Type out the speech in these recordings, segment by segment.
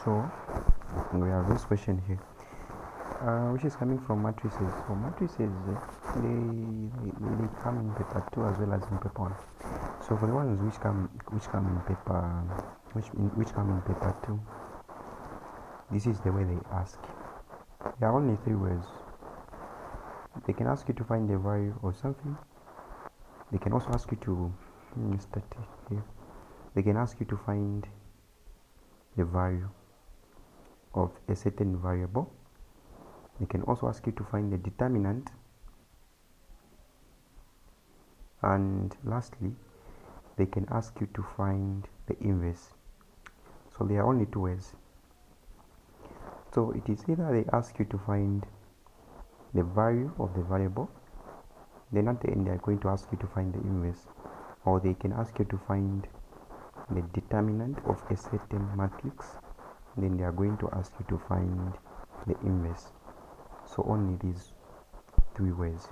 So we have this question here, which is coming from matrices. So matrices, they come in paper 2 as well as in paper 1. So for the ones which come in paper which come in paper 2, this is the way they ask. There are only 3 ways. They can ask you to find the value of something. They can also ask you to start here. They can ask you to find the value of a certain variable. They can also ask you to find the determinant, and lastly they can ask you to find the inverse. So there are only 2 ways. So it is either they ask you to find the value of the variable, then at the end they are going to ask you to find the inverse, or they can ask you to find the determinant of a certain matrix, then they are going to ask you to find the inverse. So only these 3 ways.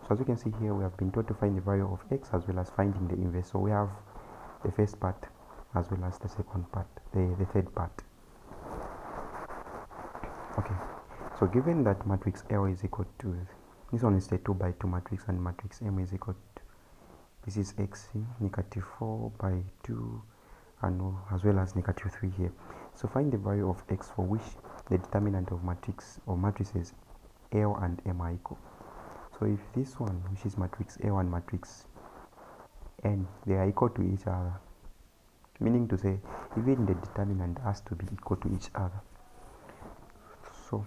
So as you can see here, we have been told to find the value of x as well as finding the inverse. So we have the first part as well as the second part, the third part. Okay, so given that matrix L is equal to, this one is the 2 by 2 matrix, and matrix M is equal to, this is x negative 4 by 2 and as well as negative 3 here. So find the value of x for which the determinant of matrix or matrices L and M are equal. So if this one, which is matrix L and matrix N, they are equal to each other, meaning to say even the determinant has to be equal to each other. So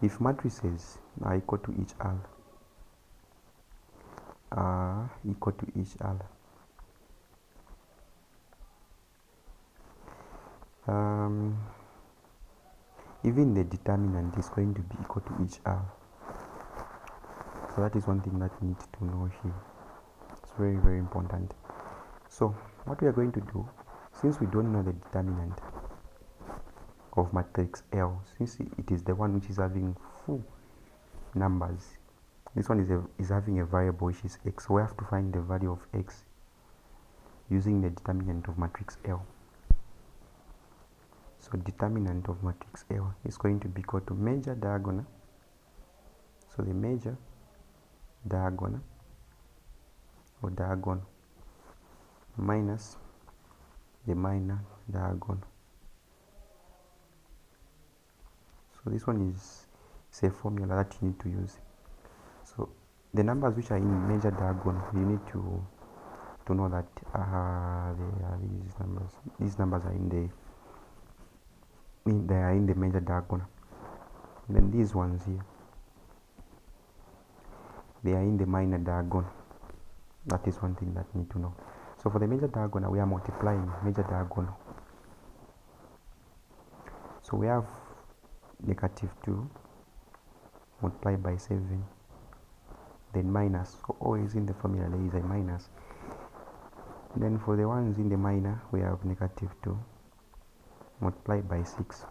if matrices are equal to each other, even the determinant is going to be equal to each other. So that is one thing that you need to know here. It's very, very important. So what we are going to do, since we don't know the determinant of matrix L, since it is the one which is having full numbers, this one is having a variable which is x, so we have to find the value of x using the determinant of matrix L. So determinant of matrix L is going to be equal to major diagonal, so the major diagonal or diagonal minus the minor diagonal. So this one is a formula that you need to use. So the numbers which are in major diagonal, you need to know that these numbers are they are in the major diagonal. And then these ones here, they are in the minor diagonal. That is one thing that you need to know. So for the major diagonal, we are multiplying major diagonal. So we have negative 2 multiplied by 7, then minus, so always in the formula there is a minus. Then for the ones in the minor, we have negative 2 multiplied by 6,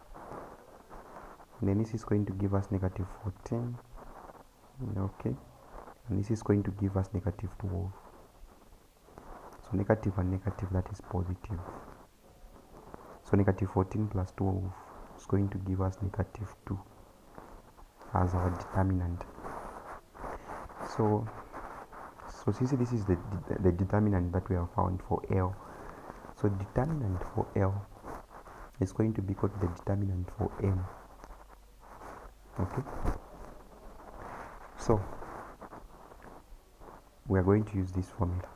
and then this is going to give us negative 14, okay, and this is going to give us negative 12. So negative and negative, that is positive. So negative 14 plus 12 is going to give us negative 2 as our determinant. So since this is the determinant that we have found for L, so determinant for L is going to be equal to the determinant for M. Okay, so we are going to use this formula.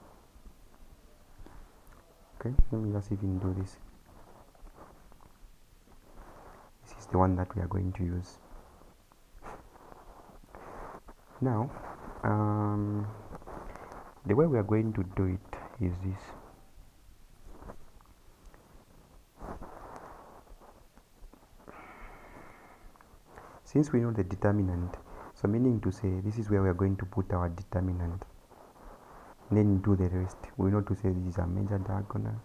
Okay, let me just even do this. This is the one that we are going to use. Now the way we are going to do it is this. Since we know the determinant, so meaning to say this is where we are going to put our determinant, then do the rest. We know to say this is a major diagonal,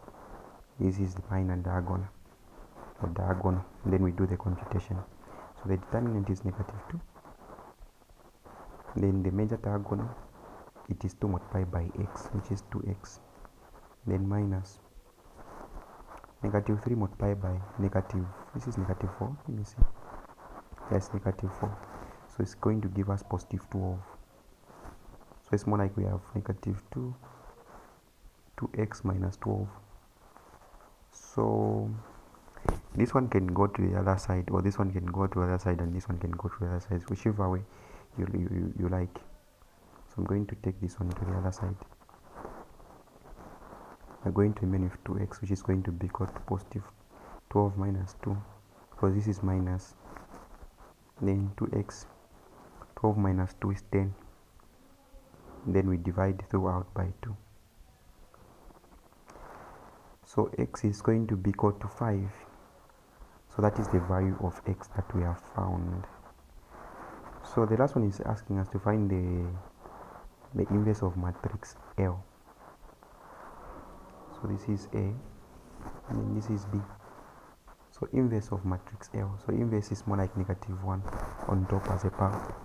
this is the minor diagonal or diagonal, then we do the computation. So the determinant is negative 2, then the major diagonal, it is 2 multiplied by x, which is 2x, then minus Negative 3 multiplied by negative, this is negative 4, let me see, yes, negative 4, so it's going to give us positive 12. So it's more like we have negative 2x minus 12. So this one can go to the other side, or this one can go to the other side, and this one can go to the other side, whichever way you like. So I'm going to take this one to the other side. We're going to remain with 2x, which is going to be equal to positive 12 minus 2, because this is minus, then 2x, 12 minus 2 is 10, then we divide throughout by 2. So x is going to be equal to 5. So that is the value of x that we have found. So the last one is asking us to find the inverse of matrix L. So this is A, and then this is B. So inverse of matrix L. So inverse is more like negative 1 on top as a power.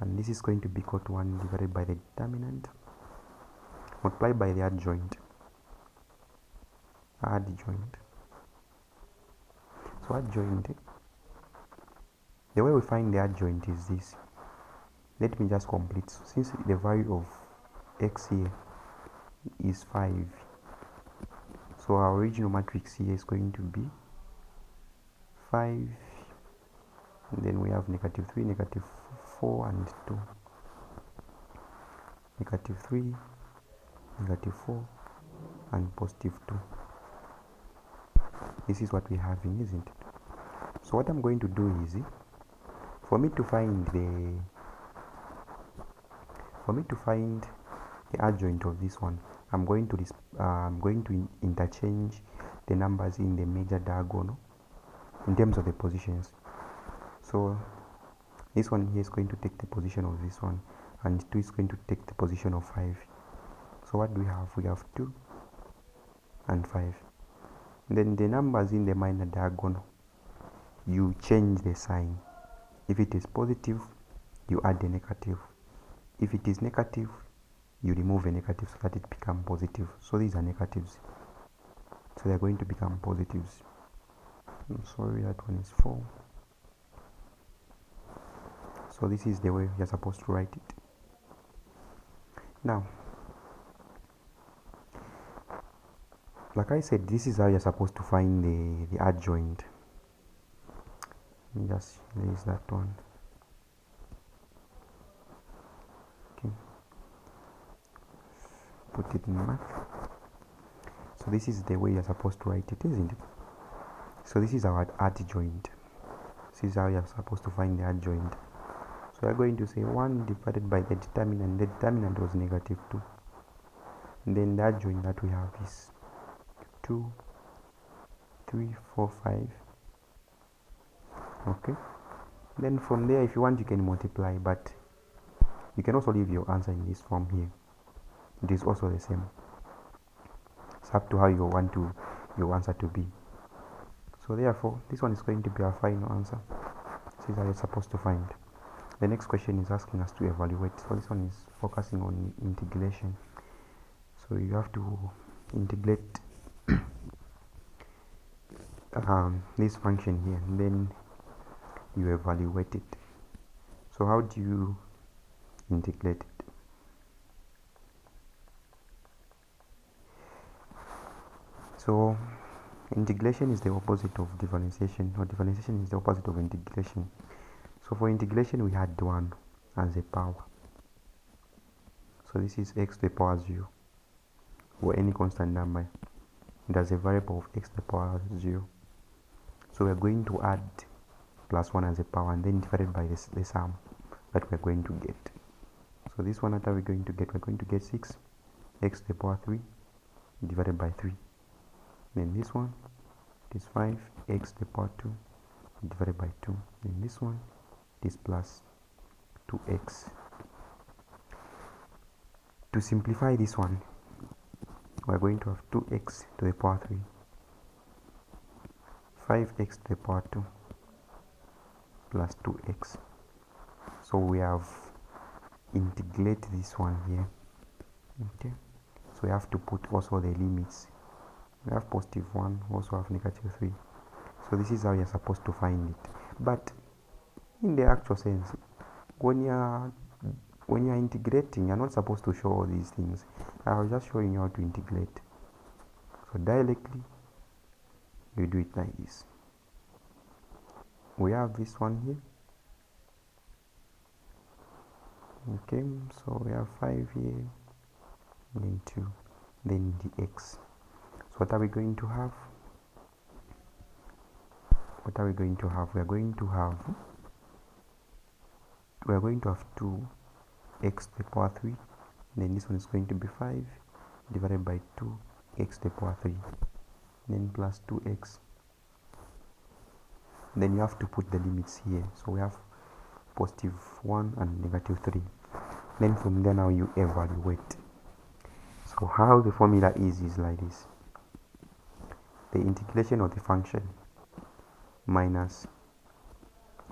And this is going to be equal to 1 divided by the determinant multiplied by the adjoint. So adjoint, the way we find the adjoint is this. Let me just complete. So since the value of x here is 5, so our original matrix here is going to be 5, and then we have negative 3, negative 4, and 2. Negative 3, negative 4, and positive 2. This is what we have in, isn't it? So what I'm going to do is, for me to find the adjoint of this one, I'm going to interchange the numbers in the major diagonal in terms of the positions. So this one here is going to take the position of this one, and 2 is going to take the position of 5. So what do we have? We have 2 and 5. Then the numbers in the minor diagonal, you change the sign. If it is positive, you add a negative. If it is negative, you remove a negative so that it becomes positive. So these are negatives, so they are going to become positives. I'm sorry, that one is 4. So this is the way you're supposed to write it. Now, like I said, this is how you're supposed to find the adjoint. Let me just erase that one. Okay, put it in math. So this is the way you're supposed to write it, isn't it? So this is our adjoint. This is how you're supposed to find the adjoint. So we're going to say 1 divided by the determinant. The determinant was negative 2. And then the adjoint that we have is 2, 3, 4, 5. Okay. Then from there, if you want, you can multiply, but you can also leave your answer in this form here. It is also the same. It's up to how you want your answer to be. So therefore, this one is going to be our final answer. This is how you're supposed to find. The next question is asking us to evaluate. So this one is focusing on integration. So you have to integrate this function here, and then you evaluate it. So how do you integrate it? So integration is the opposite of differentiation, or differentiation is the opposite of integration. So for integration, we had 1 as a power. So this is x to the power 0, or any constant number. It has a variable of x to the power 0. So we're going to add plus 1 as a power, and then divided by the sum that we're going to get. So this one, what are we going to get? We're going to get 6 x to the power 3 divided by 3. Then this one, it is 5 x to the power 2 divided by 2. Then this one, it is plus 2x. To simplify this one, we're going to have 2x to the power 3, 5x to the power 2 plus 2x. So we have integrate this one here. Okay, so we have to put also the limits we have positive 1, also have negative 3. So this is how you're supposed to find it. But in the actual sense, when you're integrating, you're not supposed to show all these things. I was just showing you how to integrate. So directly you do it like this. We have this one here. Okay, so we have 5 here, then 2, then the x. So what are we going to have? What are we going to have? We are going to have 2 x to the power 3, then this one is going to be 5 divided by 2 x to the power 3, then plus 2x. Then you have to put the limits here. So we have positive 1 and negative 3. Then from there now you evaluate. So how the formula is like this. The integration of the function minus,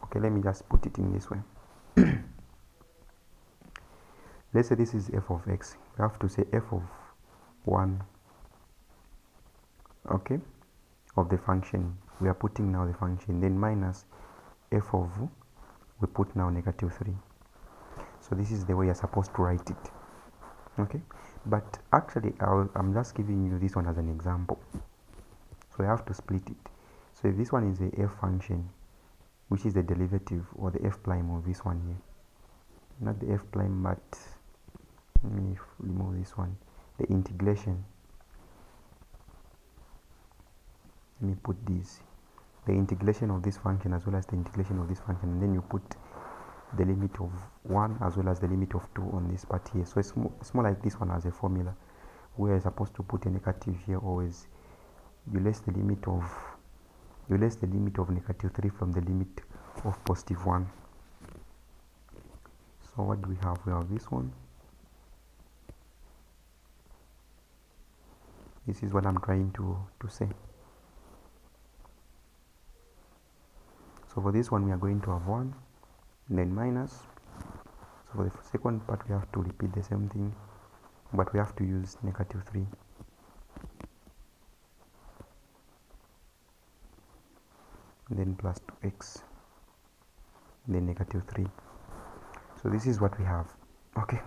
okay, let me just put it in this way. Let's say this is f of x. We have to say f of 1, okay, of the function. We are putting now the function, then minus f of, we put now negative 3. So this is the way you're supposed to write it, okay. But actually I'm just giving you this one as an example. So you have to split it. So if this one is the f function, which is the derivative or the f prime of this one here, not the f prime, but let me remove this one, the integration. Let me put this, the integration of this function as well as the integration of this function, and then you put the limit of 1 as well as the limit of 2 on this part here. So it's more like this one as a formula, where you're supposed to put a negative here always. You less the limit of negative 3 from the limit of positive 1. So what do we have? We have this one. This is what I'm trying to say. So for this one we are going to have 1, then minus. So for the second part we have to repeat the same thing, but we have to use negative 3. Then plus 2x, then negative 3. So this is what we have. Okay,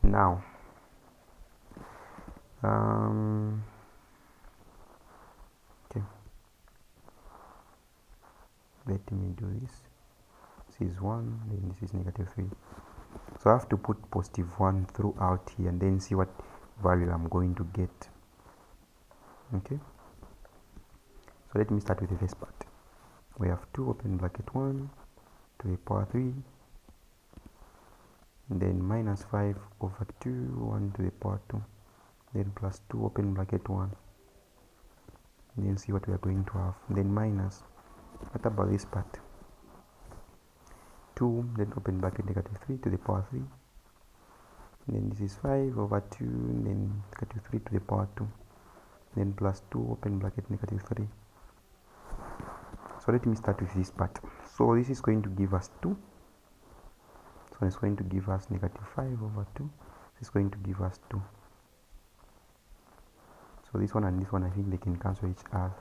now okay, let me do this. This is 1, then this is negative 3. So I have to put positive 1 throughout here and then see what value I'm going to get. Okay, so let me start with the first part. We have 2 open bracket 1 to the power 3, then minus 5 over 2 1 to the power 2, then plus 2 open bracket 1, and then see what we are going to have, then minus, what about this part, 2, then open bracket negative 3 to the power 3, then this is 5 over 2, then negative 3 to the power 2, then plus 2 open bracket negative 3. So let me start with this part. So this is going to give us 2. So it's going to give us negative 5 over 2. This is going to give us 2. So this one and this one, I think they can cancel each other.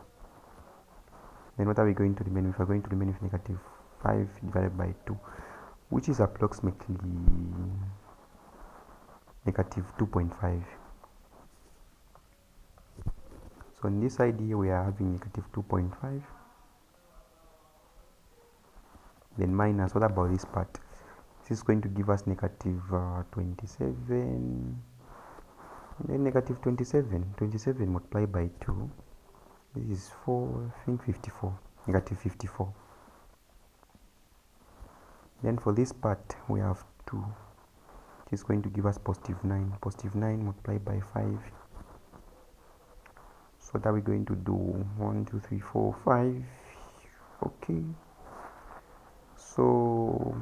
Then what are we going to remain with? We're going to remain with negative 5 divided by 2, which is approximately negative 2.5. So in this side here we are having negative 2.5. Then minus, what about this part? This is going to give us negative 27. Then negative 27 multiplied by 2. This is 4, I think 54. Negative 54. Then for this part we have 2, which is going to give us positive 9. Positive 9 multiplied by 5. So what are we going to do? 1, 2, 3, 4, 5. Okay. So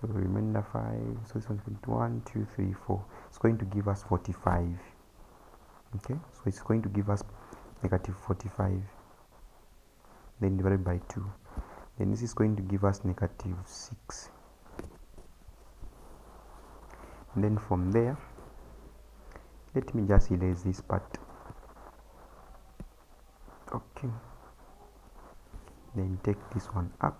remainder 5. So this one's going to 1, 2, 3, 4. It's going to give us 45. Okay, so it's going to give us negative 45. Then divided by 2. Then this is going to give us negative 6. And then from there Let me just erase this part. Okay, then take this one up,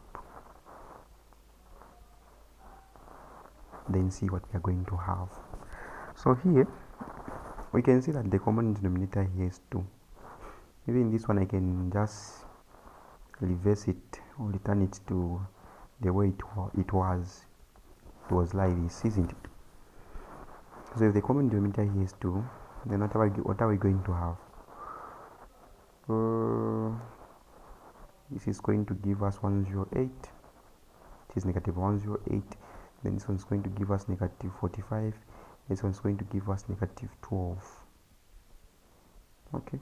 then see what we are going to have. So here we can see that the common denominator here is 2. Even this one I can just reverse it or return it to the way it was like this, isn't it? So if the common denominator here is 2, then what are we going to have? This is going to give us 108. It is negative 108. Then this one is going to give us negative 45. This one is going to give us negative 12. Okay,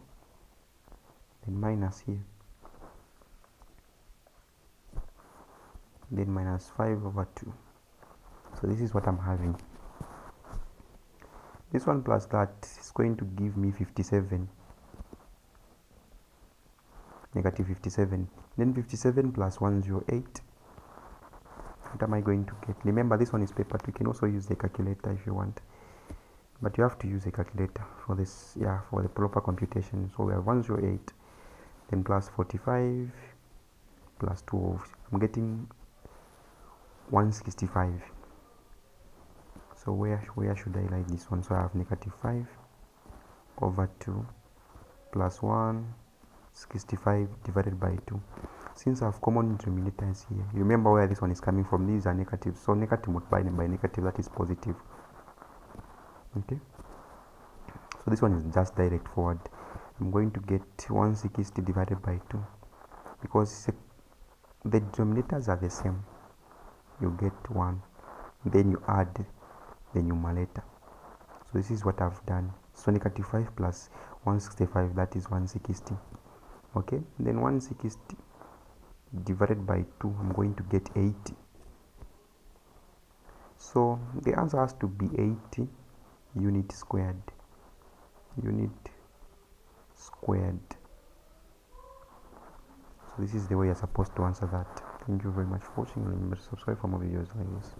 then minus here, then minus 5 over 2. So this is what I'm having. This one plus that is going to give me 57, negative 57. Then 57 plus 108. What am I going to get? Remember, this one is paper. You can also use the calculator if you want, but you have to use a calculator for this, yeah, for the proper computation. So we have 108, then plus 45 plus 12. I'm getting 165. So where should I write this one? So I have negative 5 over 2 plus 165 divided by 2. Since I have common denominators here, you remember where this one is coming from. These are negative, so negative multiplied by negative, that is positive. Okay, so this one is just direct forward. I'm going to get 160 divided by 2, because the denominators are the same. You get 1, then you add the numerator. So this is what I've done. So negative 5 plus 165, that is 160. Okay, then 160 divided by 2, I'm going to get 80. So the answer has to be 80 unit squared. Unit squared. So this is the way you're supposed to answer that. Thank you very much for watching. Remember to subscribe for more videos like this.